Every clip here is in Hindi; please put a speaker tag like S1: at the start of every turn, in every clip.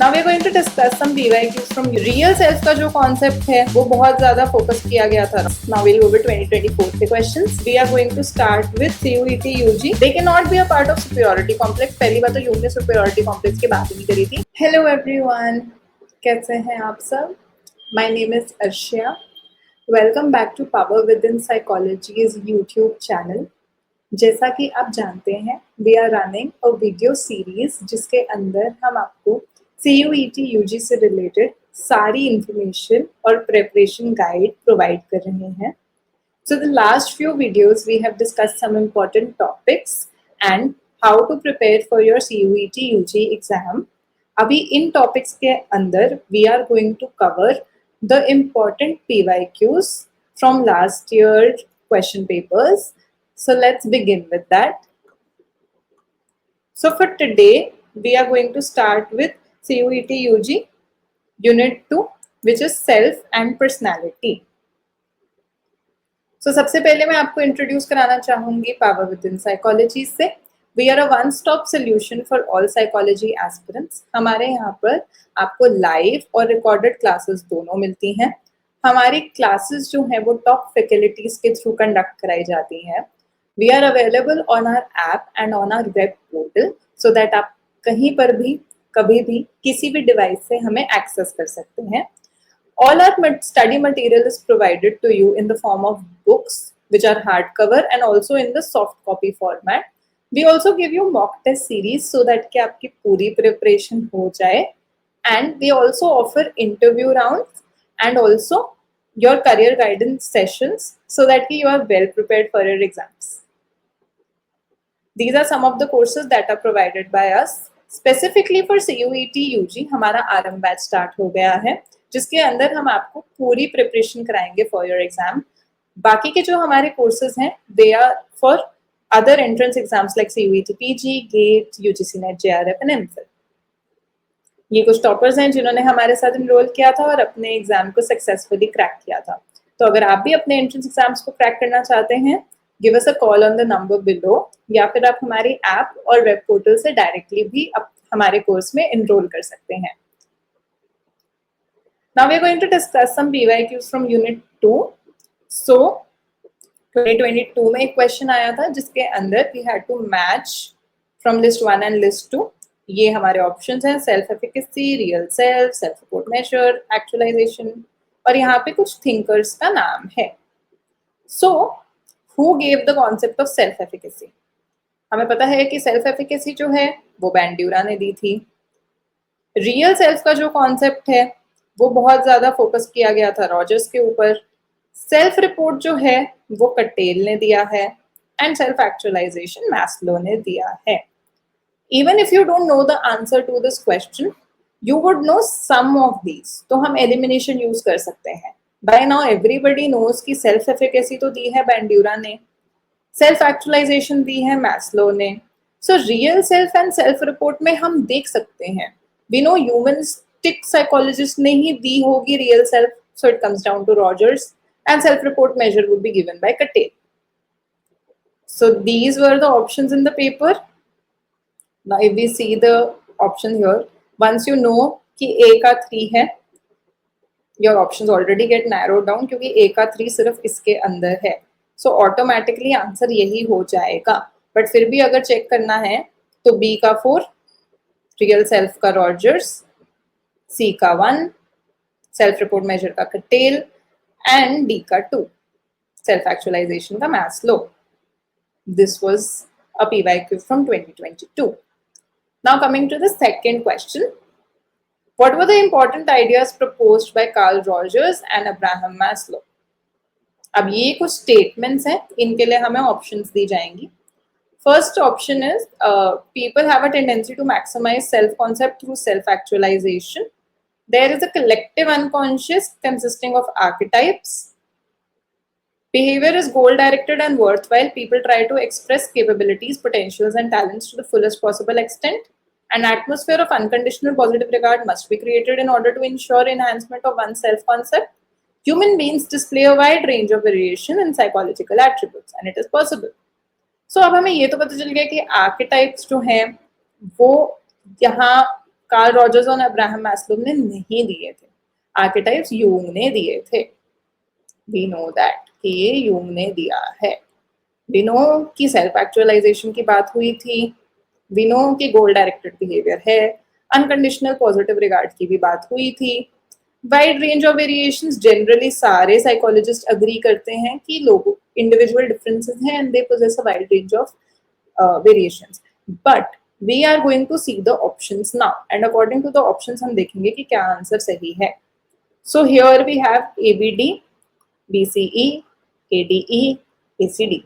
S1: Now we're going to discuss some PYQs from real self का जो concept है वो बहुत ज़्यादा focus किया गया था. Now we'll go with 2024 के questions. We are going to start with CUET UG. They cannot be a part of superiority complex. पहली बात तो यूं ने superiority complex की बात ही नहीं करी थी. Hello everyone, कैसे हैं आप सब? My name is Arshia. Welcome back to Power Within Psychology's YouTube channel. जैसा कि आप जानते हैं we are running a video series जिसके अंदर हम आपको CUET UG से रिलेटेड सारी इंफॉर्मेशन और प्रिपरेशन गाइड प्रोवाइड कर रहे हैं. So the last few videos we have discussed some important topics and how to prepare for your CUET UG exam. अभी इन टॉपिक्स के अंदर we are going to cover the important PYQs from last year question papers. So let's begin with that. So for today, we are going to start with CUET UG Unit 2, which is Self and Personality. So सबसे पहले मैं आपको इंट्रोड्यूस कराना चाहूँगी Power Within Psychology से. We are a one-stop solution for all psychology aspirants. हमारे यहाँ पर आपको लाइव और रिकॉर्डेड क्लासेस दोनों मिलती हैं. हमारी क्लासेस जो हैं वो टॉप फैकल्टीज के थ्रू कंडक्ट कराई जाती हैं. We are available on our app and on our web portal so that आप कहीं पर भी कभी भी किसी भी डिवाइस से हमें एक्सेस कर सकते हैं. All our study material is provided to you in the form of books which are hardcover and also in the soft copy format. We also give you mock test series so that कि आपकी पूरी preparation हो जाए. And we also offer interview rounds and also your career guidance sessions so that you are well prepared for your exams. These are some of the courses that are provided by us. Specifically for CUET UG हमारा RM बैच स्टार्ट हो गया है जिसके अंदर हम आपको पूरी प्रिपरेशन कराएंगे फॉर योर एग्जाम. बाकी के जो हमारे कोर्सेज हैं they are for other entrance exams like CUET PG, GATE, UGC NET, JRF and MPhil. ये कुछ टॉपर्स हैं जिन्होंने हमारे साथ इनरोल किया था और अपने एग्जाम को सक्सेसफुली क्रैक किया था. तो अगर आप भी अपने एंट्रेंस एग्जाम्स को क्रैक करना चाहते हैं give us a call on the number below या फिर आप हमारी ऐप और वेब पोर्टल से डायरेक्टली भी हमारे कोर्स में एनरोल कर सकते हैं. Now we are going to discuss some PYQs from unit 2. So 2022 में एक क्वेश्चन आया था जिसके अंदर we had to match from list 1 and list 2. ये हमारे ऑप्शंस हैं self efficacy, real self, self report measure, actualization और यहाँ पे कुछ थिंकर्स का नाम है. सो Who gave the concept of self efficacy? हमें पता है कि सेल्फ एफिकेसी जो है वो बैंड्यूरा ने दी थी. रियल सेल्फ का जो कॉन्सेप्ट है वो बहुत ज्यादा फोकस किया गया था रॉजर्स के ऊपर. सेल्फ रिपोर्ट जो है वो कटेल ने दिया है एंड सेल्फ एक्चुअलाइजेशन मैस्लो ने दिया है. Even if you don't know the answer to this question you would know some of these. तो हम एलिमिनेशन यूज कर सकते हैं. By now everybody knows कि सेल्फ एफिकेसी तो दी है बैंड्यूरा ने, सेल्फ एक्चुअलाइजेशन दी है मैस्लो ने. So real self and self report में हम देख सकते हैं वी नो ह्यूमनिस्टिक साइकोलॉजिस्ट ने ही दी होगी real self. So it comes down to Rogers and self report measure would be given by Cattell. So these were the options in the paper. Now if we see the option here once you know कि A का 3 है your options already get narrowed down क्योंकि A का 3 सिर्फ इसके अंदर है. So automatically आंसर यही हो जाएगा. बट फिर भी अगर चेक करना है तो B का 4, रियल सेल्फ का रॉजर्स, C का 1, सेल्फ रिपोर्ट मेजर का कटेल एंड D का 2, सेल्फ एक्चुअलाइजेशन का Maslow. This was a PYQ from 2022. Now coming to the second question. What were the important ideas proposed by Carl Rogers and Abraham Maslow? अब ये कुछ statements हैं, इनके लिए हमें options दी जाएंगी. First option is people have a tendency to maximize self-concept through self-actualization. There is a collective unconscious consisting of archetypes. Behavior is goal-directed and worthwhile. People try to express capabilities, potentials, and talents to the fullest possible extent. An atmosphere of unconditional positive regard must be created in order to ensure enhancement of one's self-concept. Human beings display a wide range of variation in psychological attributes, and it is possible. So अब हमें ये तो पता चल गया कि आर्केटाइप्स जो हैं वो यहाँ कार्ल रॉजर्स और अब्राहम मैस्लो ने नहीं दिए थे, आर्केटाइप्स यूंग ने दिए थे। वी नो दैट कि ये यूंग ने दिया है। वी नो कि सेल्फ एक्चुअलाइजेशन की बात हुई थी, वी नो कि गोल डायरेक्टेड बिहेवियर है, अनकंडीशनल पॉजिटिव रिगार्ड की भी बात हुई थी। Wide range of variations, generally सारे साइकोलॉजिस्ट अग्री करते हैं कि लोगों इंडिविजुअल डिफरेंसेस हैं and they possess a wide range of variations, but we are going to see the options now and according to the options हम देखेंगे कि क्या आंसर सही है। So here we have ABD, BCE, ADE, ACD।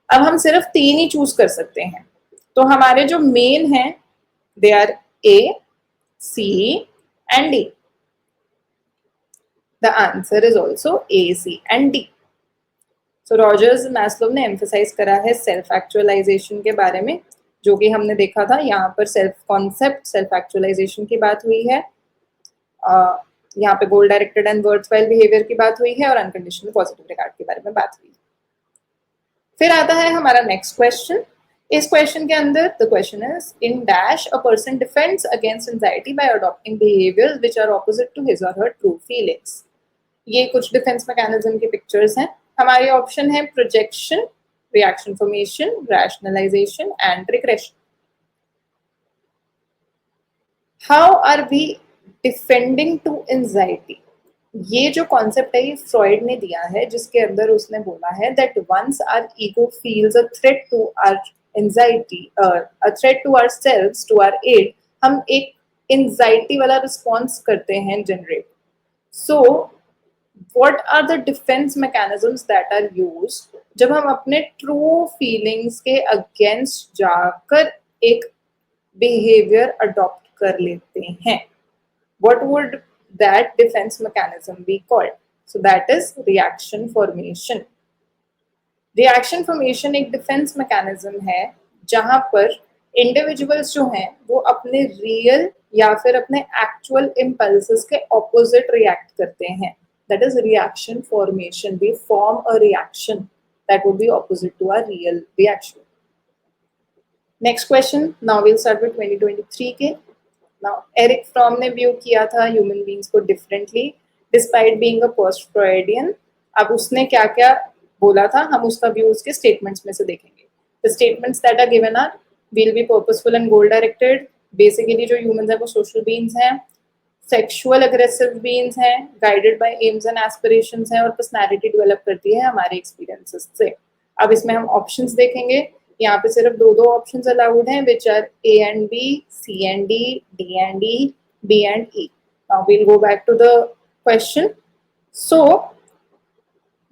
S1: अब हम सिर्फ 3 ही चूज कर सकते हैं, तो हमारे जो मेन हैं they are A, C and D. The answer is also A, C and D. So Rogers Maslow ने एम्फेसाइज करा है सेल्फ एक्चुअलाइजेशन के बारे में, जो कि हमने देखा था यहाँ पर सेल्फ कॉन्सेप्ट सेल्फ एक्चुअलाइजेशन की बात हुई है, यहाँ पे गोल डायरेक्टेड एंड वर्थवाइल बिहेवियर की बात हुई है और अनकंडीशनल पॉजिटिव रिगार्ड के बारे में बात हुई। फिर आता है हमारा नेक्स्ट क्वेश्चन। इस क्वेश्चन के अंदर the question is in dash a person defends against anxiety by adopting behaviours which are opposite to his or her true feelings. ये कुछ डिफेंस मैकेनिज्म की पिक्चर्स हैं। हमारे ऑप्शन है projection, reaction formation, rationalization and regression. How are we defending to anxiety? ये जो कॉन्सेप्ट है ये फ्रॉइड ने दिया है, जिसके अंदर उसने बोला है that once our ego feels a threat to our anxiety, a threat to ourselves, to our id, हम एक एंजाइटी वाला रिस्पॉन्स करते हैं generate. So what are the defense mechanisms that are used जब हम अपने ट्रू फीलिंग्स के अगेंस्ट जाकर एक बिहेवियर अडॉप्ट कर लेते हैं? what would that defense mechanism be called? So that is reaction formation. Reaction formation एक डिफेंस मैकेनिज्म है जहां पर इंडिविजुअल्स जो हैं वो अपने रियल या फिर अपने एक्चुअल इम्पल्सेस के ऑपोजिट रिएक्ट करते हैं। That is reaction formation. We form a reaction that would be opposite to our real reaction. Next question. Now we'll start with 2023 के। Now Eric Fromm ने व्यू किया था human beings को differently despite being a post-Freudian। अब उसने क्या क्या बोला था, हम उसका व्यू उसके स्टेटमेंट्स में से देखेंगे। The statements that are given are will be purposeful and goal directed. Basically जो humans हैं वो social beings हैं, सेक्सुअल अग्रेसिव बीइंग्स हैं, guided by AIIMS and aspirations हैं और पर्सनालिटी डेवलप करती है हमारे एक्सपीरियंसेस से। अब इसमें हम ऑप्शंस देखेंगे। यहाँ पे सिर्फ दो ऑप्शंस अलाउड हैं which are A and B, C and D, D and E, B and E. Now we'll go back to the question. So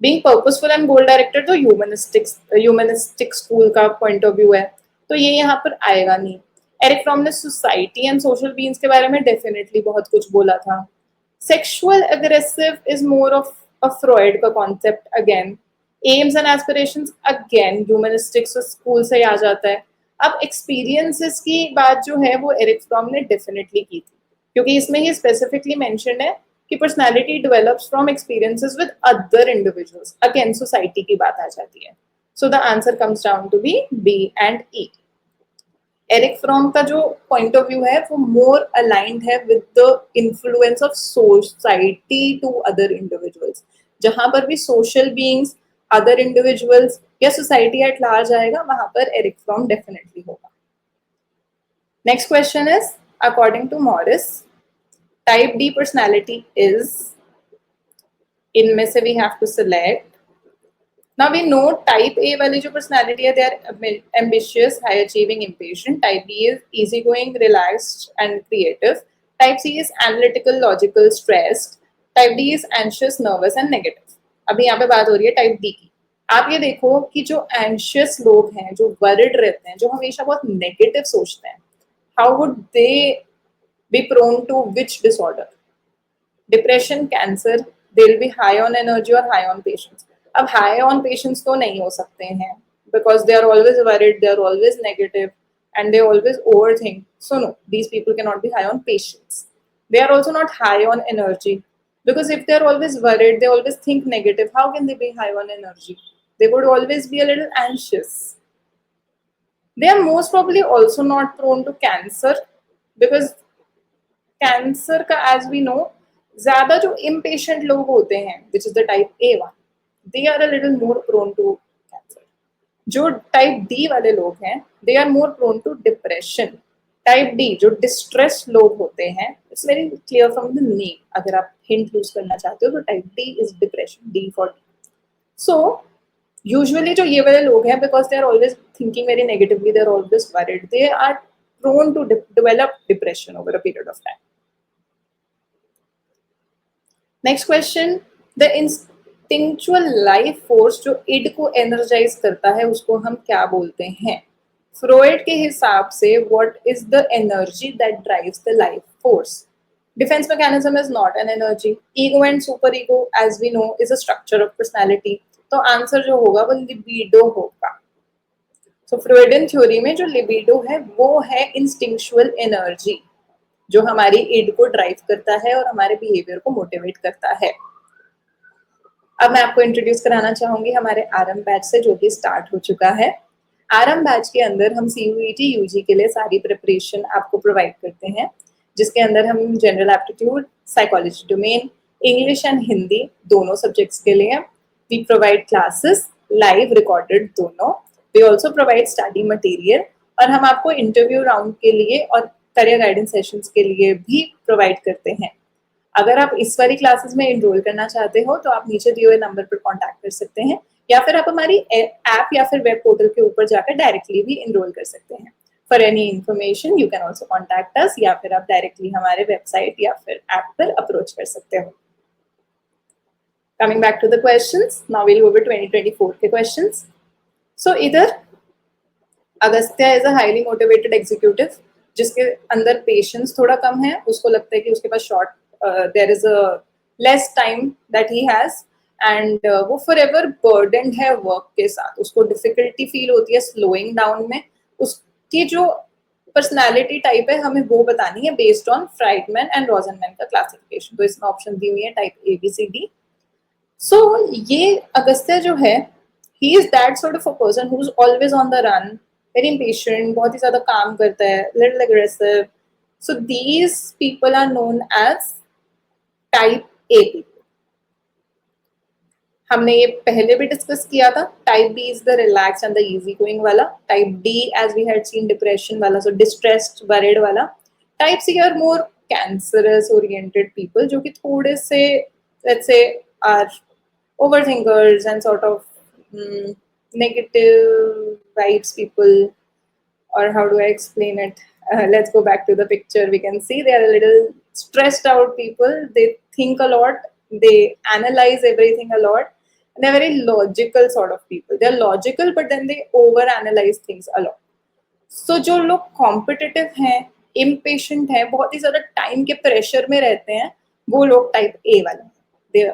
S1: being purposeful and goal directed तो ह्यूमनिस्टिक स्कूल का पॉइंट ऑफ व्यू है, तो ये यहाँ पर आएगा नहीं। एरिक फ्रॉम ने सोसाइटी एंड सोशल बीइंग्स के बारे में डेफिनेटली बहुत कुछ बोला था। Sexual aggressive is more of a Freud का concept again. Aims and aspirations again humanistic school से आ जाता है। अब एक्सपीरियंसेस की बात जो है वो एरिक फ्रॉम ने डेफिनेटली की थी, क्योंकि इसमें ही स्पेसिफिकली मेंशन है कि personality develops from experiences with other individuals. Again society की बात आ जाती है। So the answer comes down to be B and E। Erich Fromm का जो पॉइंट ऑफ व्यू है वो मोर अलाइंड है with the influence of society to other individuals. जहां पर भी सोशल बीइंग्स, अदर इंडिविजुअल्स या सोसाइटी एट लार्ज आएगा, वहां पर एरिक फ्रॉम डेफिनेटली होगा। Next question is according to Morris type D personality is, इनमें से we have to select. Now we know type A वाली जो personality है, they are ambitious, high achieving, impatient. Type B is easygoing, relaxed and creative. Type C is analytical, logical, stressed. Type D is anxious, nervous and negative. अभी यहाँ पे बात हो रही है टाइप डी की। आप ये देखो कि जो anxious लोग हैं, जो worried रहते हैं, जो हमेशा बहुत negative सोचते हैं, how would they be prone to which disorder? Depression, cancer, they will be high on energy or high on patience. अब हाई ऑन पेशेंस तो नहीं हो सकते हैं because they are always worried, they are always negative and they always overthink. So no, these people can not be high on patience. They are also not high on energy because if they're always worried, they always think negative, how can they be high on energy? They would always be a little anxious. They are most probably also not prone to cancer because cancer का एज वी नो ज्यादा जो इम्पेशेंट लोग होते हैं which is the type A1, they are a little more prone to cancer. जो टाइप D वाले लोग हैं they are more prone to depression. Type D जो डिस्ट्रेस लोग होते हैं, it's very clear from the name, अगर आप हिंट यूज करना चाहते हो तो type D is depression, D for. So usually जो ये वाले लोग हैं, because they are always thinking very negatively, they are always worried, they are prone to develop depression over a period of time. Next question, the instinctual life force जो इड को एनर्जाइज करता है उसको हम क्या बोलते हैं? फ्रॉइड के हिसाब से what is the energy that drives the life force? Defence mechanism is not an energy. Ego and super ego as we know is a structure of personality. तो आंसर जो होगा वो लिबिडो होगा. सो फ्रॉइडियन थ्योरी में जो लिबिडो है वो है इंस्टिंक्चुअल एनर्जी जो हमारी इड को ड्राइव करता है और हमारे बिहेवियर को मोटिवेट करता है. अब मैं आपको इंट्रोड्यूस कराना चाहूंगी हमारे आरएम बैच से, जो कि स्टार्ट हो चुका है. आरएम बैच के अंदर हम CUET UG के लिए सारी प्रिपरेशन आपको प्रोवाइड करते हैं, जिसके अंदर हम general aptitude, psychology domain, English and Hindi दोनों सब्जेक्ट्स के लिए we provide classes, live recorded दोनों. We also provide study material और हम आपको इंटरव्यू राउंड के लिए और करियर गाइडेंस सेशंस के लिए भी प्रोवाइड करते हैं. अगर आप इस वाली क्लासेस में एनरोल करना चाहते हो तो आप नीचे दिए हुए नंबर पर कांटेक्ट कर सकते हैं, या फिर आप हमारी ऐप या फिर वेब पोर्टल के ऊपर जाकर डायरेक्टली भी एनरोल कर सकते हैं. For any information you can also contact us, या फिर आप डायरेक्टली हमारे वेबसाइट या फिर ऐप पर अप्रोच कर सकते हो. Coming back to the questions, now we will go over 2024 के क्वेश्चंस. सो इधर Agastya is a highly motivated executive जिसके अंदर पेशेंस थोड़ा कम है. उसको लगता है कि उसके पास short there is a less time that he has, and वो फॉरएवर बर्डन्ड है वर्क के साथ. उसको डिफिकल्टी फील होती है स्लोइंग डाउन में. उसकी जो पर्सनालिटी टाइप है हमें वो बतानी है बेस्ड ऑन फ्राइडमैन एंड रोजनमैन का क्लासिफिकेशन. तो इसमें ऑप्शन दी हुई है टाइप ABCD. सो ये अगस्त्या जो है, he is that sort of a person who is always on the run, very impatient, बहुत ही ज्यादा काम करता है, little aggressive. So these people are known as type A people. हमने ये पहले भी डिस्कस किया था. Type B is the relax and the easy going वाला. Type D as we had seen depression वाला, सो डिस्ट्रेस्ड, वरीड वाला. Type C are more cancerous oriented people जो कि थोड़े से let's say are overthinkers and sort of negative vibes people, or how do I explain it? Let's go back to the picture. We can see they are a little stressed out people. They think a lot, they analyze everything a lot, and they're very logical sort of people. They're logical but then they over analyze things a lot. So जो लोग competitive हैं, impatient हैं, बहुत ही ज़्यादा टाइम के प्रेशर में रहते हैं, वो लोग टाइप A वाले हैं. They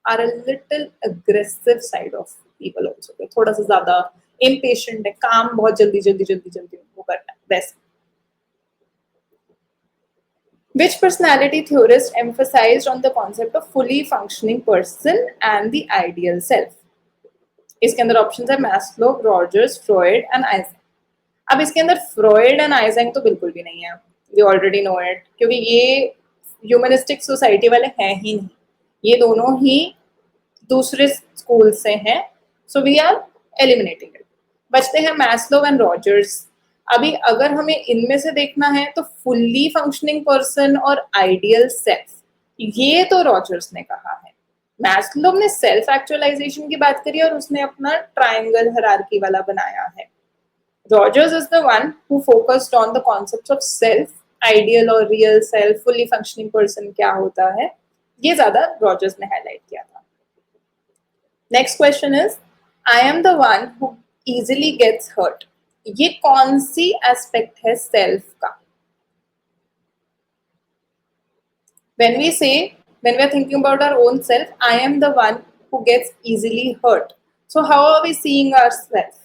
S1: are a little aggressive side of people also. थोड़ा सा ज़्यादा impatient है, काम बहुत जल्दी वो करना है वैसे. Which personality theorist emphasized on the concept of fully functioning person and the ideal self? इसके अंदर ऑप्शंस है Maslow, Rogers, Freud and Isaac. अब इसके अंदर फ्रॉइड एंड आइजैक तो बिल्कुल भी नहीं है, वी ऑलरेडी नो इट, क्योंकि ये ह्यूमनिस्टिक सोसाइटी वाले हैं ही नहीं. ये दोनों ही दूसरे स्कूल से हैं, so we are eliminating it. बचते हैं मैस्लो एंड रॉजर्स. अभी अगर हमें इनमें से देखना है तो फुल्ली फंक्शनिंग पर्सन और आइडियल सेल्फ, ये तो रॉजर्स ने कहा है. मैस्लो ने सेल्फ एक्चुअलाइजेशन की बात करी और उसने अपना ट्रायंगल हायरार्की वाला बनाया है. Rogers is the one who focused on the concepts of self, ideal और real self, fully functioning person क्या होता है, ये ज्यादा रॉजर्स ने हाईलाइट किया था. Next question is, I am the one who easily gets hurt. ये कौन सी एस्पेक्ट है सेल्फ का? When we are thinking about our own self, I am the one who gets easily hurt. So how are we seeing ourselves?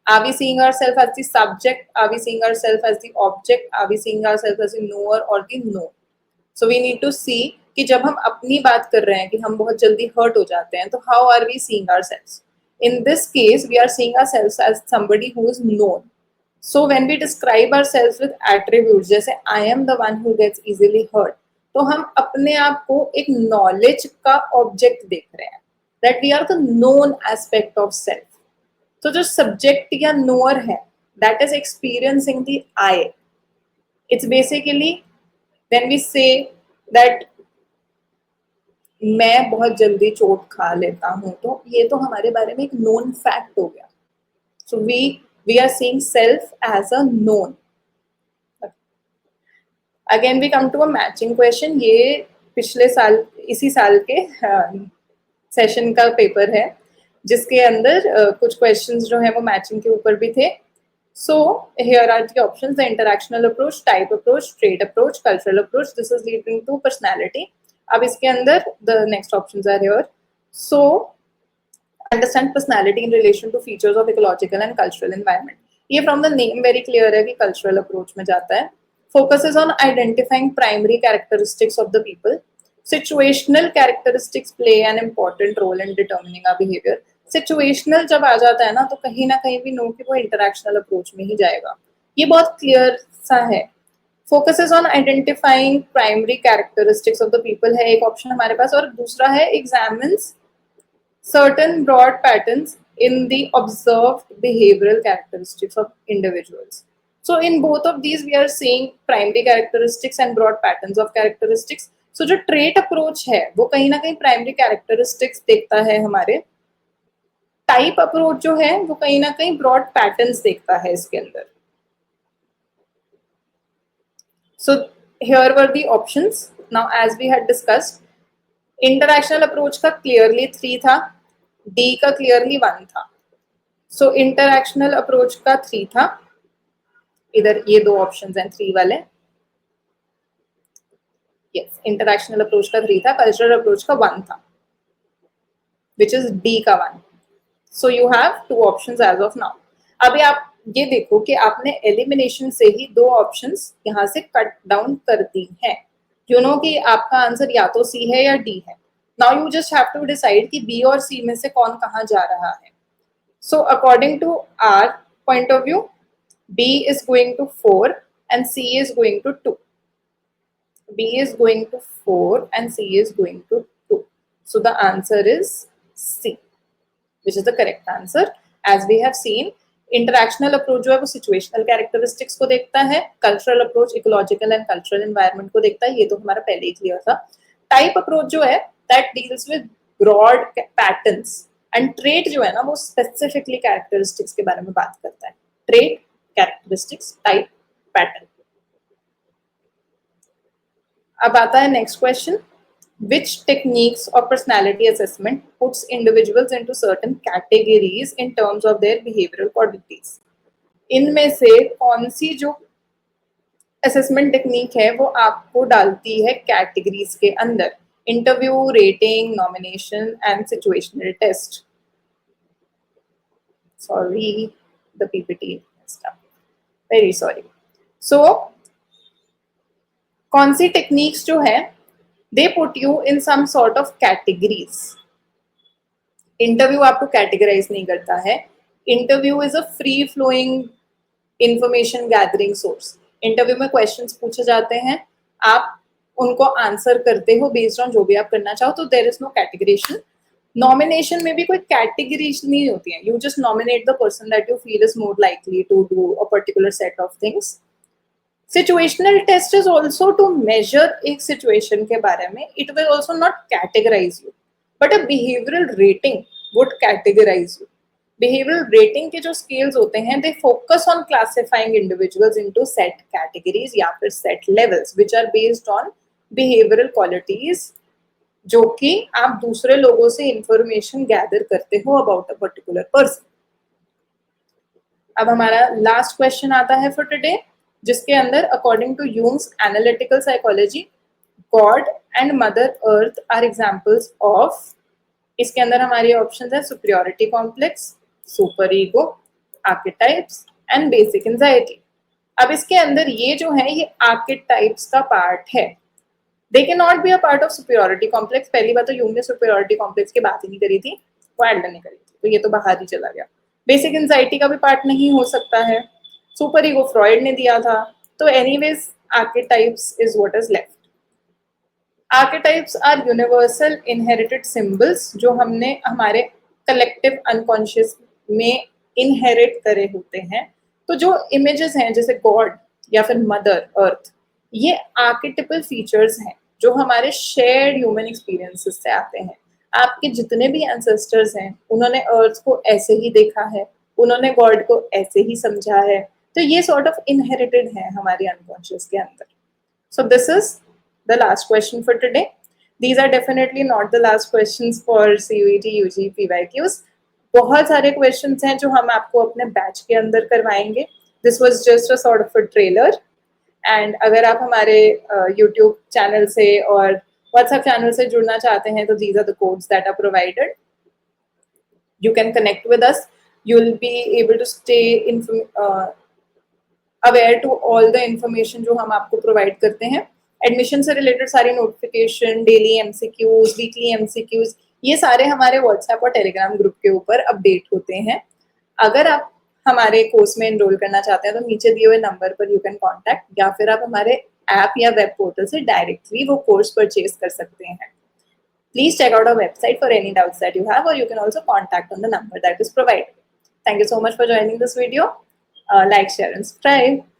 S1: Are we seeing ourselves as the subject? Are we seeing ourselves as the object? Are we seeing ourselves as the knower or the known? So we need to see कि जब हम अपनी बात कर रहे हैं कि हम बहुत जल्दी हर्ट हो जाते हैं, तो how are we seeing ourselves? In this case, we are seeing ourselves as somebody who is known. So when we describe ourselves with attributes, जैसे I am the one who gets easily hurt, तो हम अपने आप को एक नॉलेज का ऑब्जेक्ट देख रहे हैं, that we are the known aspect of self. तो जो सब्जेक्ट या नोअर है, that is experiencing the I. It's basically when we say that मैं बहुत जल्दी चोट खा लेता हूं, तो ये तो हमारे बारे में एक नोन फैक्ट हो गया. So we are seeing self as a known. Again we come to a matching question. ये पिछले साल, इसी साल के सेशन का पेपर है, जिसके अंदर कुछ क्वेश्चंस जो है वो मैचिंग के ऊपर भी थे. So here are the options: the interactional approach, type approach, trait approach, cultural approach. This is leading to personality. अब इसके अंदर the next options are here. So understand personality in relation to features of ecological and cultural environment. ये from the name very clear है कि cultural approach में जाता है. Focuses on identifying primary characteristics of the people. Situational characteristics play an important role in determining our behavior. Situational जब आ जाता है ना, तो कहीं ना कहीं भी नो कि वो इंटरैक्शनल अप्रोच में ही जाएगा. ये बहुत क्लियर सा है. Focuses on identifying primary characteristics of the people है एक ऑप्शन हमारे पास, और दूसरा है examines certain broad patterns in the observed behavioural characteristics of individuals. So in both of these we are seeing primary characteristics and broad patterns of characteristics. So जो ट्रेट अप्रोच है वो कहीं ना कहीं प्राइमरी कैरेक्टरिस्टिक्स देखता है हमारे. टाइप अप्रोच जो है वो कहीं ना कहीं ब्रॉड पैटर्न्स देखता है इसके अंदर. So here were the options. Now as we had discussed, interactional approach का क्लियरली 3 था, डी का क्लियरली 1 था. सो इंटरैक्शनल अप्रोच का 3 था, इधर ये 2 ऑप्शंस हैं 3 वाले. यस, इंटरैक्शनल अप्रोच का 3 था, कल्चरल अप्रोच का 1 था, विच इज डी का 1. So you have 2 options as of now. अभी आप ये देखो कि आपने एलिमिनेशन से ही 2 ऑप्शंस यहाँ से कट डाउन कर दी हैं. यू नो कि आपका आंसर या तो सी है या डी है. Now you just have to decide कि बी और सी में से कौन कहाँ जा रहा है. So according to our point of view, B is going to 4 and C is going to 2. B is going to 4 and C is going to 2. So the answer is C, which is the correct answer. As we have seen, interactional approach जो है वो सिचुएशनल कैरेक्टरिस्टिक्स को देखता है, cultural approach ecological and cultural environment को देखता है. ये तो हमारा पहले ही क्लियर था. टाइप अप्रोच जो है that deals with broad patterns, and trait जो है ना वो स्पेसिफिकली कैरेक्टरिस्टिक्स के बारे में बात करता है. Trait, characteristics, type, pattern. अब आता है next question. Which techniques of personality assessment puts individuals into certain categories in terms of their behavioral qualities? इनमें से कौन सी जो असेसमेंट टेक्निक है वो आपको डालती है कैटेगरीज के अंदर? Interview, rating, nomination and situational test. Sorry, the PPT very sorry. So कौन सी टेक्निक्स जो है they put you in some sort of categories. Interview आपको कैटेगराइज नहीं करता है. Interview is a free flowing information gathering source. Interview में क्वेश्चंस पूछे जाते हैं, आप उनको आंसर करते हो बेस्ड ऑन जो भी आप करना चाहो. तो there is no categorisation. Nomination में भी कोई कैटेगरीज नहीं होती है. You just nominate the person that you feel is more likely to do a particular set of things. Situational test is also to measure एक सिचुएशन के बारे में. It will also not categorise you, but a behavioural rating would categorise you. Behavioural rating के जो स्केल्स होते हैं, they focus on classifying individuals into set categories या फिर set levels which are based on behavioural qualities, जो कि आप दूसरे लोगों से इंफॉर्मेशन गैदर करते हो अबाउट अ पर्टिकुलर पर्सन. अब हमारा लास्ट क्वेश्चन आता है फॉर टुडे, जिसके अंदर according to Jung's analytical psychology, god and mother earth are examples of. इसके अंदर हमारी ऑप्शंस है superiority complex, super ego, archetypes and basic anxiety. अब इसके अंदर ये जो है ये आर्केटाइप्स का पार्ट है. They can not be a part of superiority complex. पहली बात तो यूंग ने सुपीरियरिटी कॉम्प्लेक्स की बात ही नहीं करी थी, वो एडलर नहीं करी थी, तो ये तो बाहर ही चला गया. बेसिक एंजाइटी का भी पार्ट नहीं हो सकता है. सुपर ईगो फ्रॉइड ने दिया था। तो anyways archetypes is what is left. Archetypes are universal inherited symbols जो हमने हमारे कलेक्टिव अनकॉन्शियस में इनहेरिट करे होते हैं। तो जो इमेजेस हैं जैसे गॉड या फिर मदर अर्थ, ये आर्केटिपल फीचर्स हैं जो हमारे शेयर्ड ह्यूमन एक्सपीरियंसेस से आते हैं। आपके जितने भी एंसेस्टर्स हैं उन्होंने अर्थ को ऐसे ही देखा है, उन्होंने गॉड को ऐसे ही समझा है। तो ये सॉर्ट ऑफ इनहेरिटेड है हमारे अनकॉन्शियस के अंदर। So this is the last question for today. These are definitely not the last questions for CUET UG PYQs. बहुत सारे questions हैं जो हम आपको अपने बैच के अंदर करवाएंगे. This was just a sort of a trailer. And अगर आप हमारे YouTube चैनल से और WhatsApp चैनल से जुड़ना चाहते हैं तो these are the codes that are provided. You can connect with us. You'll be able to stay aware to all the information जो हम आपको प्रोवाइड करते हैं। एडमिशन से रिलेटेड सारी notification, daily MCQs, weekly MCQs, ये सारे हमारे व्हाट्सएप और टेलीग्राम ग्रुप के ऊपर अपडेट होते हैं। अगर आप हमारे कोर्स में एनरोल करना चाहते हैं तो नीचे दिए हुए नंबर पर यू कैन कॉन्टैक्ट, या फिर आप हमारे ऐप या वेब पोर्टल से डायरेक्टली वो कोर्स परचेज कर सकते हैं। Please check out our website for any doubts that you have, और you can also contact on the number that is provided. Thank you so much for joining this video. Like, share, and subscribe.